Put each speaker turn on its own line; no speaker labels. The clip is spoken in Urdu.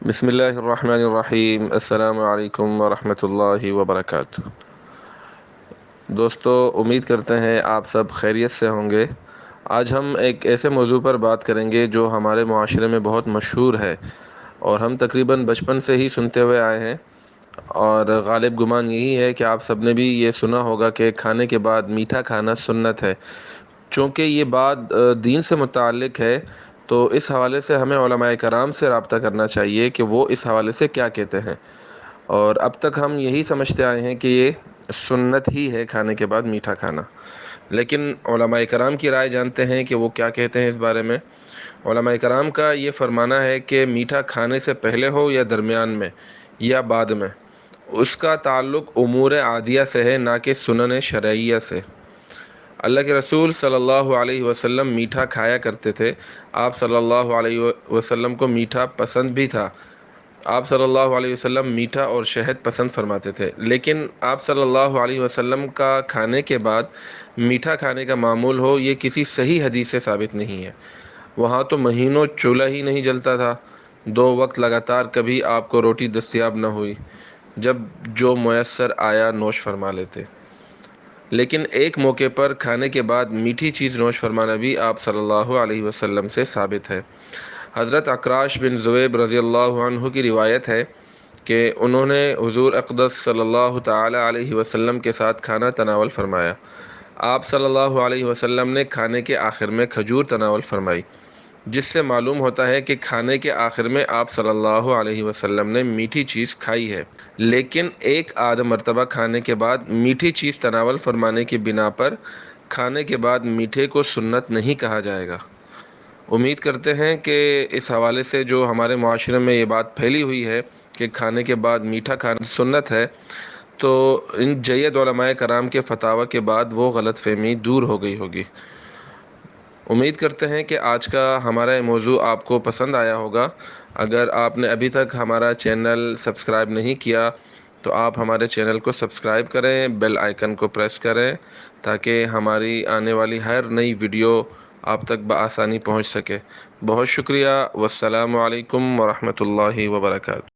بسم اللہ الرحمن الرحیم۔ السلام علیکم ورحمۃ اللہ وبرکاتہ۔ دوستو، امید کرتے ہیں آپ سب خیریت سے ہوں گے۔ آج ہم ایک ایسے موضوع پر بات کریں گے جو ہمارے معاشرے میں بہت مشہور ہے اور ہم تقریباً بچپن سے ہی سنتے ہوئے آئے ہیں، اور غالب گمان یہی ہے کہ آپ سب نے بھی یہ سنا ہوگا کہ کھانے کے بعد میٹھا کھانا سنت ہے۔ چونکہ یہ بات دین سے متعلق ہے، تو اس حوالے سے ہمیں علماء کرام سے رابطہ کرنا چاہیے کہ وہ اس حوالے سے کیا کہتے ہیں۔ اور اب تک ہم یہی سمجھتے آئے ہیں کہ یہ سنت ہی ہے کھانے کے بعد میٹھا کھانا، لیکن علماء کرام کی رائے جانتے ہیں کہ وہ کیا کہتے ہیں اس بارے میں۔ علماء کرام کا یہ فرمانا ہے کہ میٹھا کھانے سے پہلے ہو یا درمیان میں یا بعد میں، اس کا تعلق امور عادیہ سے ہے، نہ کہ سنن شرعیہ سے۔ اللہ کے رسول صلی اللہ علیہ وسلم میٹھا کھایا کرتے تھے۔ آپ صلی اللہ علیہ وسلم کو میٹھا پسند بھی تھا۔ آپ صلی اللہ علیہ وسلم میٹھا اور شہد پسند فرماتے تھے، لیکن آپ صلی اللہ علیہ وسلم کا کھانے کے بعد میٹھا کھانے کا معمول ہو، یہ کسی صحیح حدیث سے ثابت نہیں ہے۔ وہاں تو مہینوں چولہا ہی نہیں جلتا تھا، 2 وقت لگاتار کبھی آپ کو روٹی دستیاب نہ ہوئی، جب جو میسر آیا نوش فرما لیتے۔ لیکن ایک موقع پر کھانے کے بعد میٹھی چیز نوش فرمانا بھی آپ صلی اللہ علیہ وسلم سے ثابت ہے۔ حضرت اکراش بن ذؤیب رضی اللہ عنہ کی روایت ہے کہ انہوں نے حضور اقدس صلی اللہ تعالی علیہ وسلم کے ساتھ کھانا تناول فرمایا۔ آپ صلی اللہ علیہ وسلم نے کھانے کے آخر میں کھجور تناول فرمائی، جس سے معلوم ہوتا ہے کہ کھانے کے آخر میں آپ صلی اللہ علیہ وسلم نے میٹھی چیز کھائی ہے۔ لیکن ایک آدھ مرتبہ کھانے کے بعد میٹھی چیز تناول فرمانے کی بنا پر کھانے کے بعد میٹھے کو سنت نہیں کہا جائے گا۔ امید کرتے ہیں کہ اس حوالے سے جو ہمارے معاشرے میں یہ بات پھیلی ہوئی ہے کہ کھانے کے بعد میٹھا کھانا سنت ہے، تو ان جید علماء کرام کے فتاوی کے بعد وہ غلط فہمی دور ہو گئی ہوگی۔ امید کرتے ہیں کہ آج کا ہمارا یہ موضوع آپ کو پسند آیا ہوگا۔ اگر آپ نے ابھی تک ہمارا چینل سبسکرائب نہیں کیا تو آپ ہمارے چینل کو سبسکرائب کریں، بیل آئیکن کو پریس کریں، تاکہ ہماری آنے والی ہر نئی ویڈیو آپ تک بآسانی پہنچ سکے۔ بہت شکریہ۔ والسلام علیکم ورحمۃ اللہ وبرکاتہ۔